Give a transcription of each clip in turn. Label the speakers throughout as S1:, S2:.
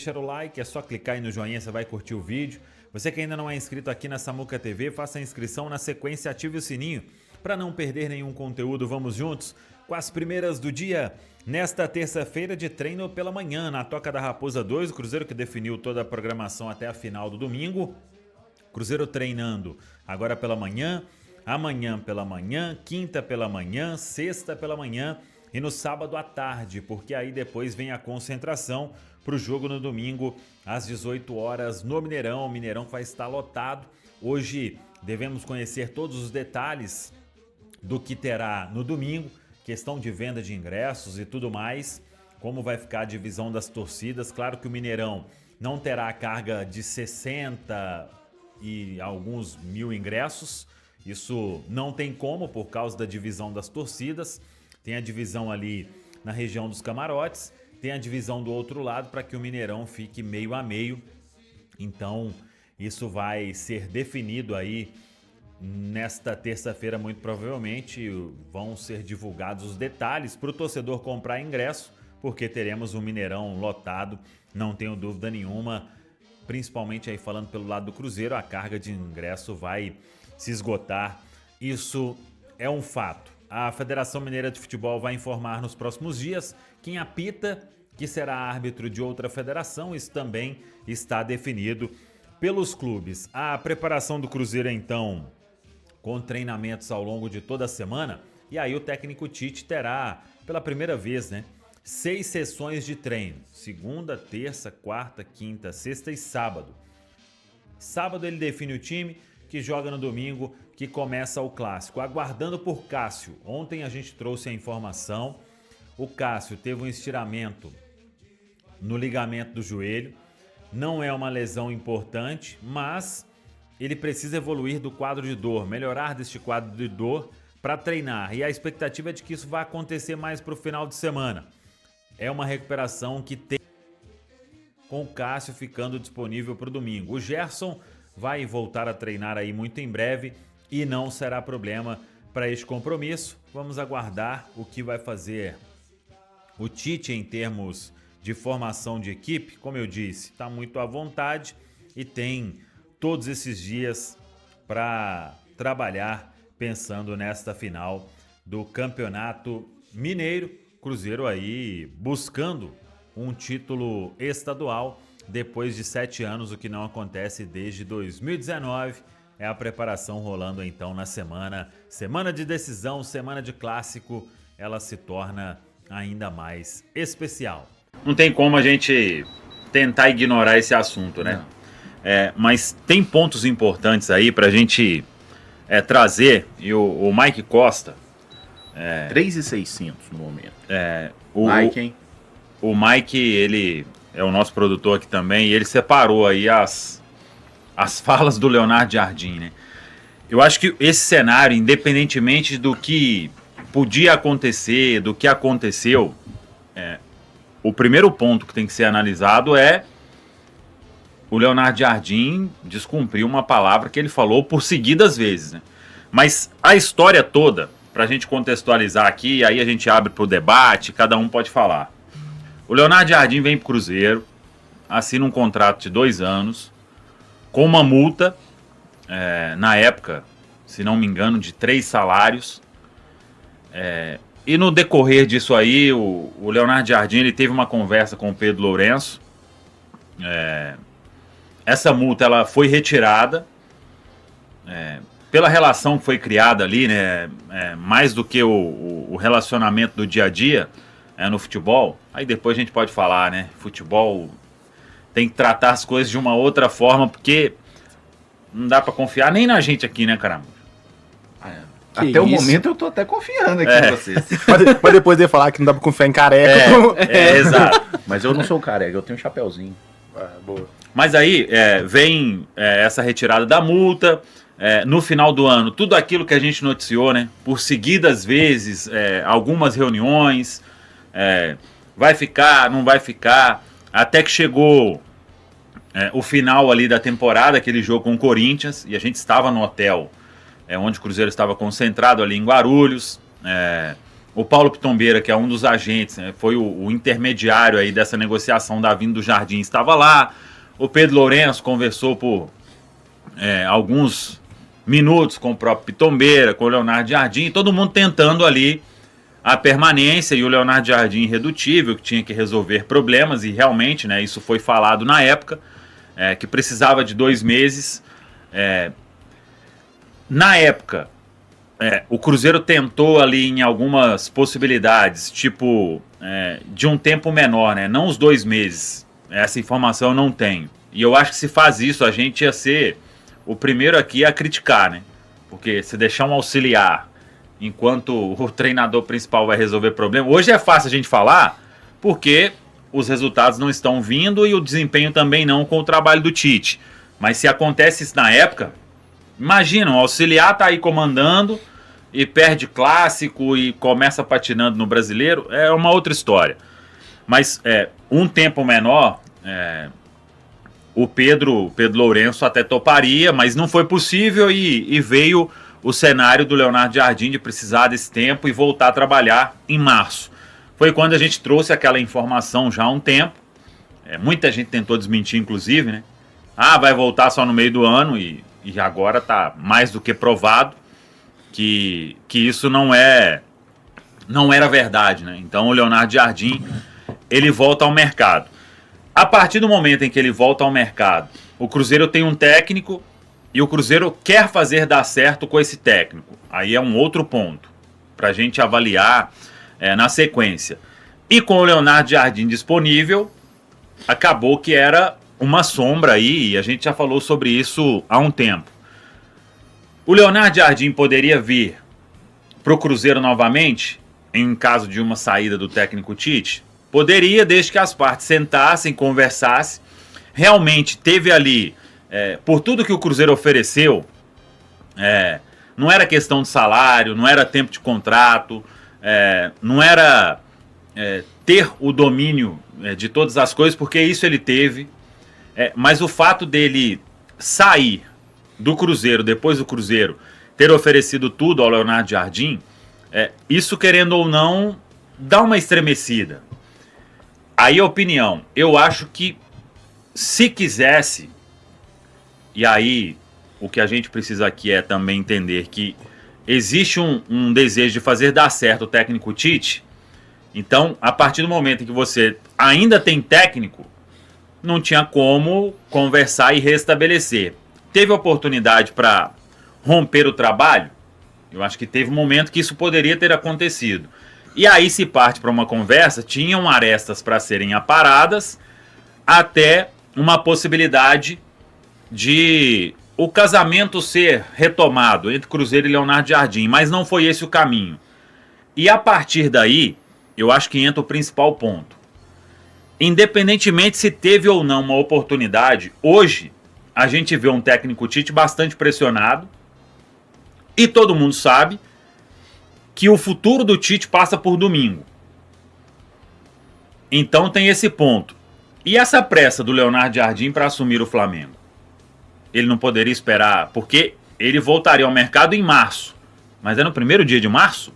S1: Deixar o like, é só clicar aí no joinha, você vai curtir o vídeo. Você que ainda não é inscrito aqui na Samuca TV, faça a inscrição, na sequência ative o sininho para não perder nenhum conteúdo. Vamos juntos com as primeiras do dia. Nesta terça-feira de treino pela manhã, na Toca da Raposa 2, o Cruzeiro que definiu toda a programação até a final do domingo. Cruzeiro treinando agora pela manhã, amanhã pela manhã, quinta pela manhã, sexta pela manhã e no sábado à tarde, porque aí depois vem a concentração para o jogo no domingo às 18 horas no Mineirão. O Mineirão vai estar lotado. Hoje devemos conhecer todos os detalhes do que terá no domingo, questão de venda de ingressos e tudo mais, como vai ficar a divisão das torcidas. Claro que o Mineirão não terá a carga de 60 e alguns mil ingressos, isso não tem como por causa da divisão das torcidas. Tem a divisão ali na região dos camarotes, tem a divisão do outro lado para que o Mineirão fique meio a meio. Então isso vai ser definido aí nesta terça-feira, muito provavelmente vão ser divulgados os detalhes para o torcedor comprar ingresso, porque teremos um Mineirão lotado, não tenho dúvida nenhuma, principalmente aí falando pelo lado do Cruzeiro, a carga de ingresso vai se esgotar, isso é um fato. A Federação Mineira de Futebol vai informar nos próximos dias quem apita, que será árbitro de outra federação, isso também está definido pelos clubes. A preparação do Cruzeiro então, com treinamentos ao longo de toda a semana, e aí o técnico Tite terá, pela primeira vez, 6 sessões de treino, segunda, terça, quarta, quinta, sexta e sábado. Sábado ele define o time que joga no domingo, que começa o clássico, aguardando por Cássio. Ontem a gente trouxe a informação, o Cássio teve um estiramento no ligamento do joelho, não é uma lesão importante, mas ele precisa evoluir do quadro de dor, melhorar deste quadro de dor para treinar. E a expectativa é de que isso vai acontecer mais para o final de semana. É uma recuperação que tem com o Cássio ficando disponível para o domingo. O Gerson vai voltar a treinar aí muito em breve e não será problema para este compromisso. Vamos aguardar o que vai fazer o Tite em termos de formação de equipe. Como eu disse, está muito à vontade e tem todos esses dias para trabalhar pensando nesta final do Campeonato Mineiro. Cruzeiro aí buscando um título estadual depois de 7 anos, o que não acontece desde 2019. É a preparação rolando então na semana de decisão, semana de clássico, ela se torna ainda mais especial. Não tem como a gente tentar ignorar esse assunto, né? Mas tem pontos importantes aí pra gente trazer, e o Mike Costa...
S2: 3.600 no momento.
S1: Mike, hein? O Mike, ele é o nosso produtor aqui também, e ele separou aí as falas do Leonardo Jardim, né? Eu acho que esse cenário, independentemente do que podia acontecer, do que aconteceu, o primeiro ponto que tem que ser analisado é o Leonardo Jardim descumpriu uma palavra que ele falou por seguidas vezes, né? Mas a história toda, pra gente contextualizar aqui, aí a gente abre pro debate, cada um pode falar. O Leonardo Jardim vem pro Cruzeiro, assina um contrato de 2 anos, com uma multa, na época, se não me engano, de 3 salários. E no decorrer disso aí, o Leonardo Jardim ele teve uma conversa com o Pedro Lourenço. Essa multa ela foi retirada pela relação que foi criada ali, né? Mais do que o relacionamento do dia a dia no futebol. Aí depois a gente pode falar, né? Futebol tem que tratar as coisas de uma outra forma, porque não dá pra confiar nem na gente aqui, né, caramba?
S2: Até o momento eu tô até confiando aqui em vocês.
S3: Mas depois de falar que não dá pra confiar em careca.
S1: Exato.
S2: Mas eu não sou careca, eu tenho um chapeuzinho.
S3: Boa.
S1: Mas aí vem essa retirada da multa. No final do ano, tudo aquilo que a gente noticiou, né? Por seguidas vezes, algumas reuniões, vai ficar, não vai ficar, até que chegou o final ali da temporada, aquele jogo com o Corinthians, e a gente estava no hotel onde o Cruzeiro estava concentrado ali em Guarulhos,
S4: o Paulo Pitombeira, que é um dos agentes, né, foi o intermediário aí dessa negociação da vinda do Jardim, estava lá. O Pedro Lourenço conversou por alguns minutos com o próprio Pitombeira, com o Leonardo Jardim, todo mundo tentando ali a permanência, e o Leonardo Jardim irredutível, que tinha que resolver problemas, e realmente, né, isso foi falado na época, que precisava de 2 meses. Na época, o Cruzeiro tentou ali em algumas possibilidades, tipo, de um tempo menor, né, não os 2 meses, essa informação eu não tenho. E eu acho que se faz isso, a gente ia ser o primeiro aqui a criticar, né, porque se deixar um auxiliar enquanto o treinador principal vai resolver problema. Hoje é fácil a gente falar, porque os resultados não estão vindo e o desempenho também não com o trabalho do Tite. Mas se acontece isso na época, imagina, o auxiliar tá aí comandando e perde clássico e começa patinando no Brasileiro, é uma outra história. Mas um tempo menor, o Pedro Lourenço até toparia, mas não foi possível e veio o cenário do Leonardo Jardim de precisar desse tempo e voltar a trabalhar em março. Foi quando a gente trouxe aquela informação já há um tempo. Muita gente tentou desmentir, inclusive, né? Vai voltar só no meio do ano e agora está mais do que provado que isso não era verdade, né? Então o Leonardo Jardim, ele volta ao mercado. A partir do momento em que ele volta ao mercado, o Cruzeiro tem um técnico e o Cruzeiro quer fazer dar certo com esse técnico. Aí é um outro ponto para a gente avaliar na sequência. E com o Leonardo Jardim disponível, acabou que era uma sombra aí, e a gente já falou sobre isso há um tempo. O Leonardo Jardim poderia vir para o Cruzeiro novamente, em caso de uma saída do técnico Tite? Poderia, desde que as partes sentassem, conversassem. Realmente teve ali, por tudo que o Cruzeiro ofereceu, não era questão de salário, não era tempo de contrato, não era ter o domínio de todas as coisas, porque isso ele teve. Mas o fato dele sair do Cruzeiro, depois do Cruzeiro ter oferecido tudo ao Leonardo Jardim, isso, querendo ou não, dá uma estremecida. Aí a opinião, eu acho que se quisesse, e aí o que a gente precisa aqui é também entender que existe um desejo de fazer dar certo o técnico Tite. Então, a partir do momento em que você ainda tem técnico, não tinha como conversar e restabelecer. Teve oportunidade para romper o trabalho? Eu acho que teve um momento que isso poderia ter acontecido. E aí se parte para uma conversa, tinham arestas para serem aparadas, até uma possibilidade de o casamento ser retomado entre Cruzeiro e Leonardo Jardim, mas não foi esse o caminho. E a partir daí, eu acho que entra o principal ponto. Independentemente se teve ou não uma oportunidade, hoje a gente vê um técnico Tite bastante pressionado e todo mundo sabe que o futuro do Tite passa por domingo. Então tem esse ponto. E essa pressa do Leonardo Jardim para assumir o Flamengo? Ele não poderia esperar, porque ele voltaria ao mercado em março. Mas é no primeiro dia de março?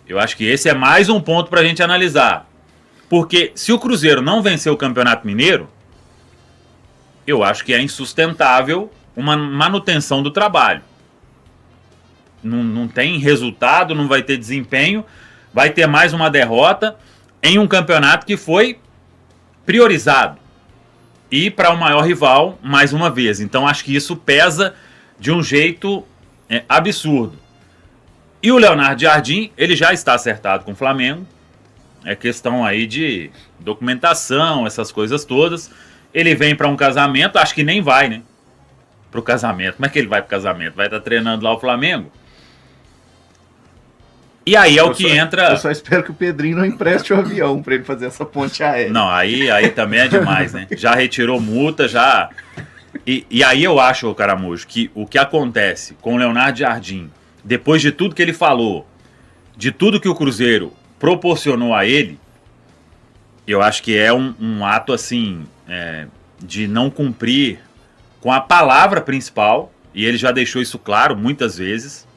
S4: Eu acho que esse é mais um ponto para a gente analisar. Porque se o Cruzeiro não vencer o Campeonato Mineiro, eu acho que é insustentável uma manutenção do trabalho. Não tem resultado, não vai ter desempenho, vai ter mais uma derrota em um campeonato que foi priorizado. E para o maior rival, mais uma vez. Então acho que isso pesa de um jeito absurdo. E o Leonardo Jardim, ele já está acertado com o Flamengo. É questão aí de documentação, essas coisas todas. Ele vem para um casamento, acho que nem vai, né? Para o casamento. Como é que ele vai para o casamento? Vai estar treinando lá o Flamengo? E aí é o que entra...
S2: Eu só espero que o Pedrinho não empreste o avião para ele fazer essa ponte aérea.
S4: Não, aí também é demais, né? Já retirou multa, já... E aí eu acho, Caramujo, que o que acontece com o Leonardo Jardim, depois de tudo que ele falou, de tudo que o Cruzeiro proporcionou a ele, eu acho que é um ato, assim, de não cumprir com a palavra principal, e ele já deixou isso claro muitas vezes.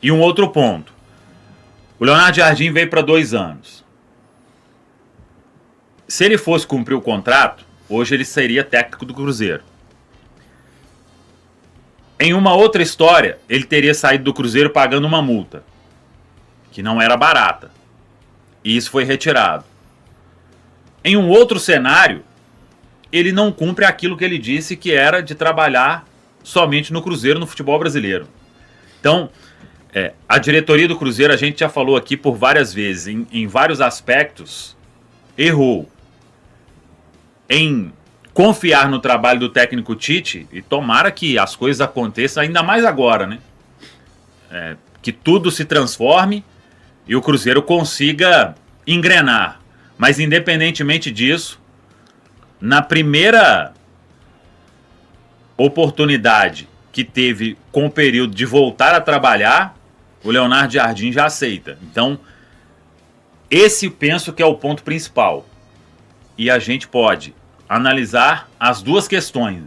S4: E um outro ponto. O Leonardo Jardim veio para 2 anos. Se ele fosse cumprir o contrato, hoje ele seria técnico do Cruzeiro. Em uma outra história, ele teria saído do Cruzeiro pagando uma multa, que não era barata. E isso foi retirado. Em um outro cenário, ele não cumpre aquilo que ele disse que era de trabalhar somente no Cruzeiro, no futebol brasileiro. Então, a diretoria do Cruzeiro, a gente já falou aqui por várias vezes, em vários aspectos, errou em confiar no trabalho do técnico Tite, e tomara que as coisas aconteçam ainda mais agora, né? Que tudo se transforme e o Cruzeiro consiga engrenar. Mas independentemente disso, na primeira oportunidade que teve com o período de voltar a trabalhar, o Leonardo Jardim já aceita. Então, esse penso que é o ponto principal. E a gente pode analisar as duas questões.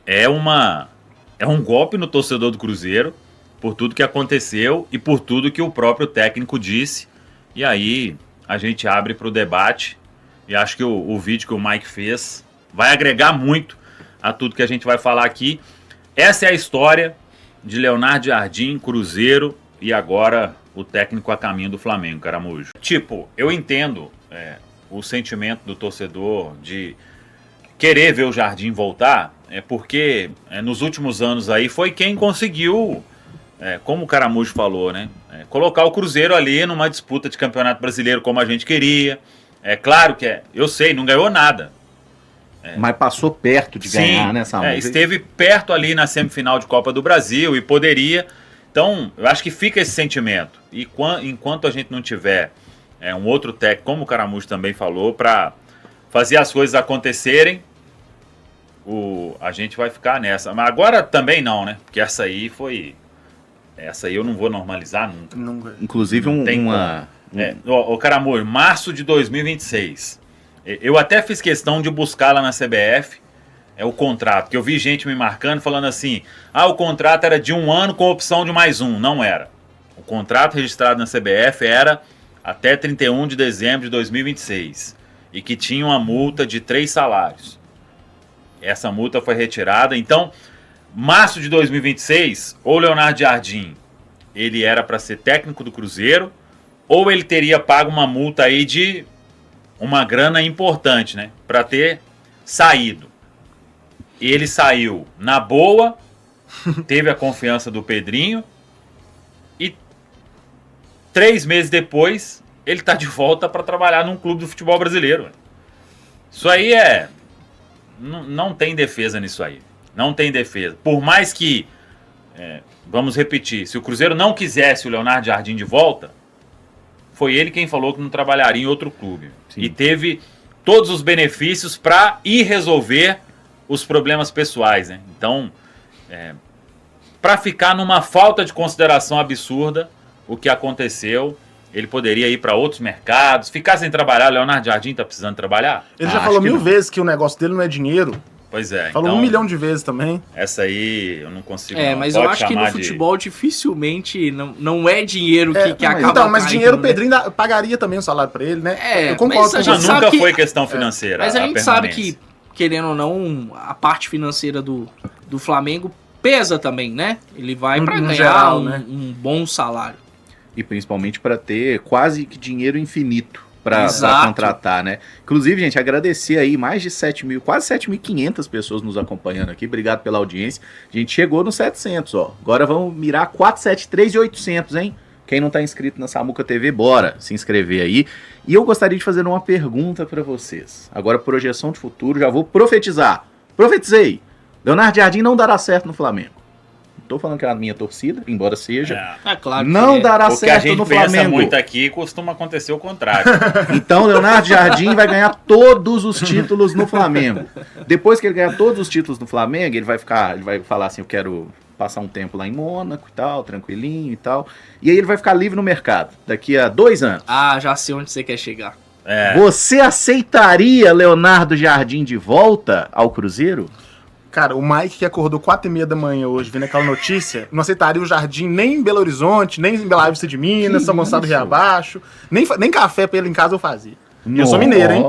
S4: É um golpe no torcedor do Cruzeiro por tudo que aconteceu e por tudo que o próprio técnico disse. E aí a gente abre para o debate e acho que o vídeo que o Mike fez vai agregar muito a tudo que a gente vai falar aqui. Essa é a história de Leonardo Jardim, Cruzeiro e agora o técnico a caminho do Flamengo, Caramujo. Tipo, eu entendo o sentimento do torcedor de querer ver o Jardim voltar, porque nos últimos anos aí foi quem conseguiu, como o Caramujo falou, né, colocar o Cruzeiro ali numa disputa de campeonato brasileiro como a gente queria. É claro que eu sei, não ganhou nada.
S2: Mas passou perto de ganhar, né, Samuel?
S4: Esteve perto ali na semifinal de Copa do Brasil e poderia. Então, eu acho que fica esse sentimento. E enquanto a gente não tiver um outro técnico, como o Caramujo também falou, para fazer as coisas acontecerem, a gente vai ficar nessa. Mas agora também não, né? Porque essa aí eu não vou normalizar nunca.
S2: Inclusive
S4: o Caramujo, março de 2026. Eu até fiz questão de buscar lá na CBF o contrato, que eu vi gente me marcando, falando assim, o contrato era de 1 ano com opção de mais 1. Não era. O contrato registrado na CBF era até 31 de dezembro de 2026. E que tinha uma multa de 3 salários. Essa multa foi retirada. Então, março de 2026, ou Leonardo Jardim, ele era para ser técnico do Cruzeiro, ou ele teria pago uma multa aí de uma grana importante, né? Para ter saído. Ele saiu na boa, teve a confiança do Pedrinho e 3 meses depois ele tá de volta para trabalhar num clube do futebol brasileiro. Isso aí não tem defesa nisso aí. Não tem defesa. Por mais que, vamos repetir, se o Cruzeiro não quisesse o Leonardo Jardim de volta, foi ele quem falou que não trabalharia em outro clube. Sim. E teve todos os benefícios para ir resolver os problemas pessoais, né? Então, para ficar numa falta de consideração absurda o que aconteceu, ele poderia ir para outros mercados, ficar sem trabalhar. Leonardo Jardim tá precisando trabalhar?
S3: Ele já falou 1000 vezes que o negócio dele não é dinheiro.
S4: Pois é.
S3: Falou
S4: então,
S3: 1 milhão de vezes também.
S4: Essa aí eu não consigo.
S5: Mas eu acho que no futebol dificilmente não é dinheiro que acaba.
S3: Então, mas dinheiro o Pedrinho pagaria também o salário pra ele, né? Eu concordo com
S4: você. Nunca foi questão financeira.
S5: Mas a gente sabe que, querendo ou não, a parte financeira do Flamengo pesa também, né? Ele vai pra ganhar geral, um bom salário.
S2: E principalmente para ter quase que dinheiro infinito para contratar, né? Inclusive, gente, agradecer aí mais de 7.000, quase 7.500 pessoas nos acompanhando aqui. Obrigado pela audiência. A gente chegou no 700, ó. Agora vamos mirar 473 e 800, hein? Quem não tá inscrito na Samuca TV, bora se inscrever aí. E eu gostaria de fazer uma pergunta para vocês. Agora, projeção de futuro, já vou profetizar. Profetizei. Leonardo Jardim não dará certo no Flamengo. Tô falando que é a minha torcida, embora seja.
S5: Claro que
S2: não dará certo no Flamengo. O que a gente pensa
S4: muito aqui costuma acontecer o contrário.
S2: Então, Leonardo Jardim vai ganhar todos os títulos no Flamengo. Depois que ele ganhar todos os títulos no Flamengo, ele vai falar assim, eu quero passar um tempo lá em Mônaco e tal, tranquilinho e tal. E aí ele vai ficar livre no mercado, daqui a 2 anos.
S5: Já sei onde você quer chegar.
S2: Você aceitaria Leonardo Jardim de volta ao Cruzeiro?
S3: Cara, o Mike que acordou 4h30 da manhã hoje, vendo aquela notícia, não aceitaria o Jardim nem em Belo Horizonte, nem em Bela Vista de Minas, São Gonçalo do Riabaixo. Nem café pra ele em casa eu fazia. E eu sou mineiro, hein?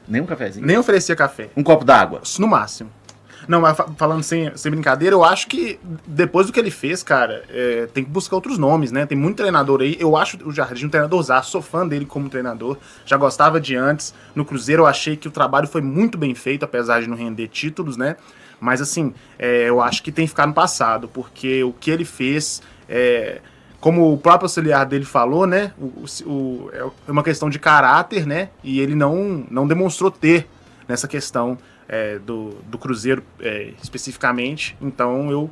S2: Nem um cafezinho?
S3: Nem oferecia café.
S2: Um copo d'água?
S3: No máximo. Não, mas falando sem brincadeira, eu acho que depois do que ele fez, cara, tem que buscar outros nomes, né? Tem muito treinador aí. Eu acho o Jardim um treinadorzaço, sou fã dele como treinador. Já gostava de antes. No Cruzeiro eu achei que o trabalho foi muito bem feito, apesar de não render títulos, né? Mas assim, eu acho que tem que ficar no passado, porque o que ele fez, como o próprio auxiliar dele falou, né? É uma questão de caráter, né? E ele não demonstrou ter nessa questão do Cruzeiro especificamente. Então eu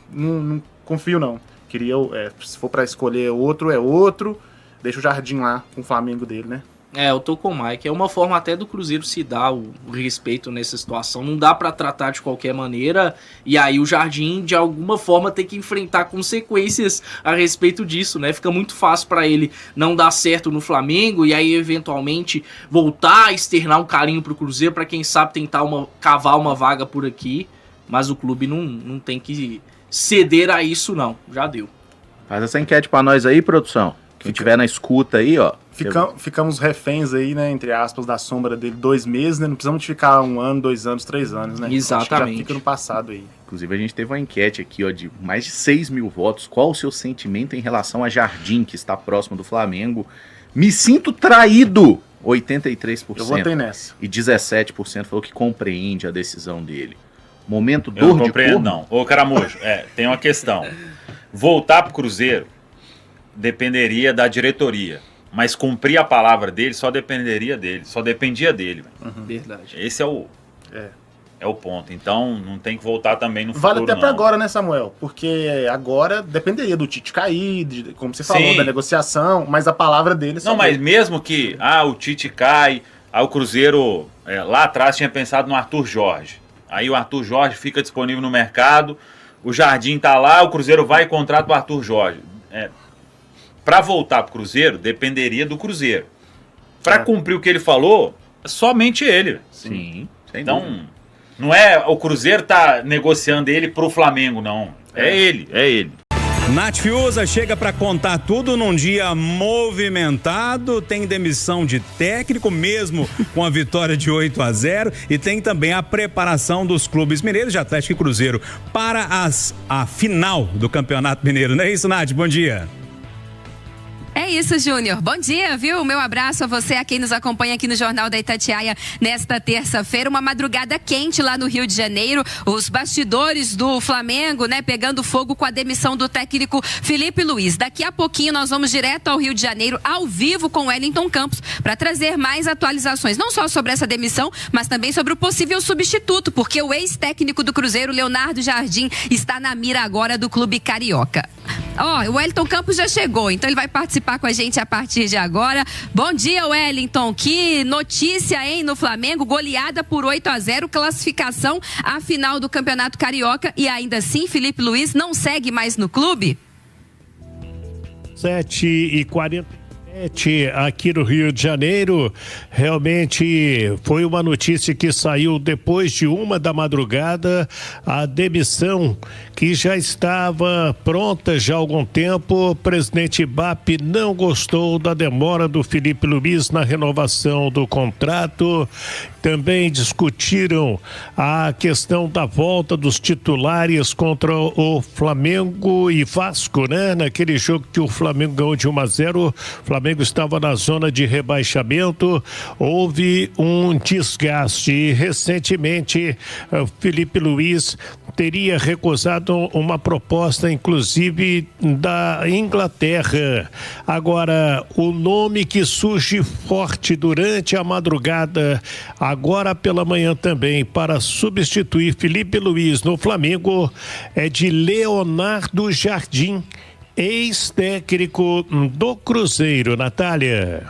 S3: não confio, não. Queria, se for para escolher outro, é outro. Deixa o Jardim lá com o Flamengo dele, né?
S5: Eu tô com o Mike. É uma forma até do Cruzeiro se dar o respeito nessa situação. Não dá pra tratar de qualquer maneira. E aí o Jardim, de alguma forma, tem que enfrentar consequências a respeito disso, né? Fica muito fácil pra ele não dar certo no Flamengo e aí, eventualmente, voltar a externar um carinho pro Cruzeiro pra, quem sabe, tentar cavar uma vaga por aqui. Mas o clube não tem que ceder a isso, não. Já deu.
S2: Faz essa enquete pra nós aí, produção. Quem tiver na escuta aí, ó.
S3: Ficamos reféns aí, né, entre aspas, da sombra dele 2 meses, né? Não precisamos de ficar 1 ano, 2 anos, 3 anos, né?
S5: Exatamente.
S3: Acho que já fica no passado aí.
S2: Inclusive, a gente teve uma enquete aqui, ó, de mais de 6 mil votos. Qual o seu sentimento em relação a Jardim, que está próximo do Flamengo? Me sinto traído, 83%.
S3: Eu votei nessa.
S2: E 17% falou que compreende a decisão dele. Momento
S4: Eu
S2: dor
S4: não
S2: de
S4: compreendo,
S2: corno?
S4: não. Ô, Caramujo, tem uma questão. Voltar pro Cruzeiro dependeria da diretoria, mas cumprir a palavra dele só dependeria dele, só dependia dele.
S5: Verdade.
S4: Esse é o ponto. Então não tem que voltar também no
S3: Vale
S4: futuro,
S3: até pra
S4: não.
S3: agora, né, Samuel? Porque agora dependeria do Tite cair, como você falou,
S4: Sim.
S3: da negociação, mas a palavra dele...
S4: Não, mas mesmo que o Tite cai, o Cruzeiro lá atrás tinha pensado no Arthur Jorge. Aí o Arthur Jorge fica disponível no mercado, o Jardim tá lá, o Cruzeiro vai e contrata o Arthur Jorge. Para voltar pro Cruzeiro, dependeria do Cruzeiro. Para cumprir o que ele falou, somente ele.
S2: Sim, sem
S4: Então,
S2: dúvida.
S4: não é o Cruzeiro tá negociando ele pro Flamengo, não. É ele.
S6: Nath Fiuza chega para contar tudo num dia movimentado, tem demissão de técnico mesmo com a vitória de 8-0 e tem também a preparação dos clubes mineiros de Atlético e Cruzeiro para a final do Campeonato Mineiro. Não é isso, Nath? Bom dia.
S7: É isso, Júnior. Bom dia, viu? Meu abraço a você, a quem nos acompanha aqui no Jornal da Itatiaia nesta terça-feira. Uma madrugada quente lá no Rio de Janeiro. Os bastidores do Flamengo, né, pegando fogo com a demissão do técnico Felipe Luiz. Daqui a pouquinho nós vamos direto ao Rio de Janeiro, ao vivo com o Wellington Campos, para trazer mais atualizações. Não só sobre essa demissão, mas também sobre o possível substituto, porque o ex-técnico do Cruzeiro, Leonardo Jardim, está na mira agora do clube carioca. O Wellington Campos já chegou, então ele vai participar com a gente a partir de agora. Bom dia, Wellington. Que notícia, hein, no Flamengo, goleada por 8-0, classificação à final do Campeonato Carioca e ainda assim Felipe Luiz não segue mais no clube?
S8: 7h47 aqui no Rio de Janeiro. Realmente foi uma notícia que saiu depois de 1 da madrugada, a demissão que já estava pronta já há algum tempo. O presidente Ibap não gostou da demora do Felipe Luiz na renovação do contrato. Também discutiram a questão da volta dos titulares contra o Flamengo e Vasco, né? Naquele jogo que o Flamengo ganhou de 1-0, o Flamengo estava na zona de rebaixamento, houve um desgaste e recentemente o Felipe Luiz teria recusado uma proposta, inclusive, da Inglaterra. Agora, o nome que surge forte durante a madrugada, agora pela manhã também, para substituir Felipe Luiz no Flamengo, é de Leonardo Jardim, ex-técnico do Cruzeiro. Natália.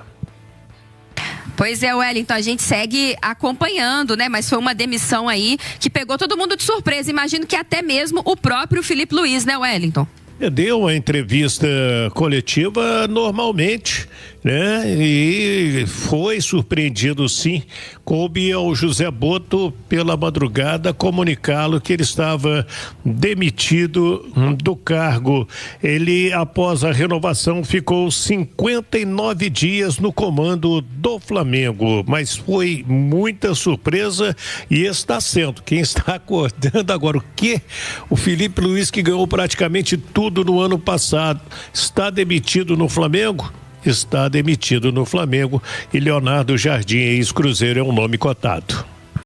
S7: Pois é, Wellington, a gente segue acompanhando, né? Mas foi uma demissão aí que pegou todo mundo de surpresa. Imagino que até mesmo o próprio Felipe Luiz, né, Wellington?
S8: Deu uma entrevista coletiva normalmente né? E foi surpreendido, sim. Coube ao José Boto, pela madrugada, comunicá-lo que ele estava demitido do cargo. Ele, após a renovação, ficou 59 dias no comando do Flamengo, mas foi muita surpresa e está sendo. Quem está acordando agora, o quê? O Felipe Luiz, que ganhou praticamente tudo no ano passado, está demitido no Flamengo? Está demitido no Flamengo, e Leonardo Jardim, ex-Cruzeiro, é um nome cotado.